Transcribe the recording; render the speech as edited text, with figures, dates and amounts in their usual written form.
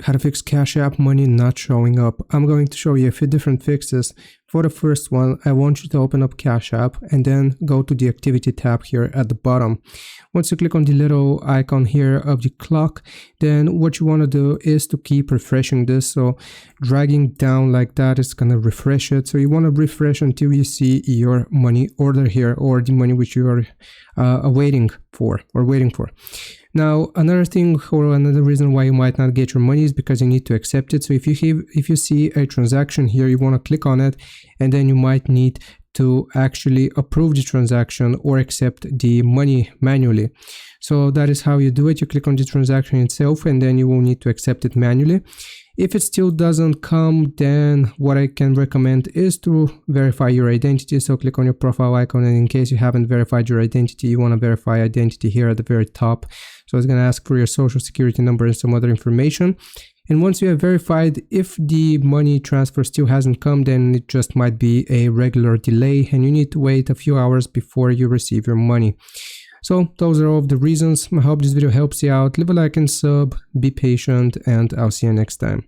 How to fix Cash App money not showing up. I'm going to show you a few different fixes. For the first one, I want you to open up Cash App and then go to the activity tab here at the bottom. Once you click on the little icon here of the clock, then what you want to do is to keep refreshing this. So dragging down like that is going to refresh it. So you want to refresh until you see your money order here, or the money which you are waiting for. Now, another thing or another reason why you might not get your money is because you need to accept it. So if you see a transaction here, you want to click on it, and then you might need to actually approve the transaction or accept the money manually. So that is how you do it. You click on the transaction itself, and then you will need to accept it manually. If it still doesn't come, then what I can recommend is to verify your identity. So click on your profile icon, and in case you haven't verified your identity, you want to verify identity here at the very top. So it's going to ask for your social security number and some other information. And once you have verified, if the money transfer still hasn't come, then it just might be a regular delay and you need to wait a few hours before you receive your money. So those are all of the reasons. I hope this video helps you out. Leave a like and sub, be patient, and I'll see you next time.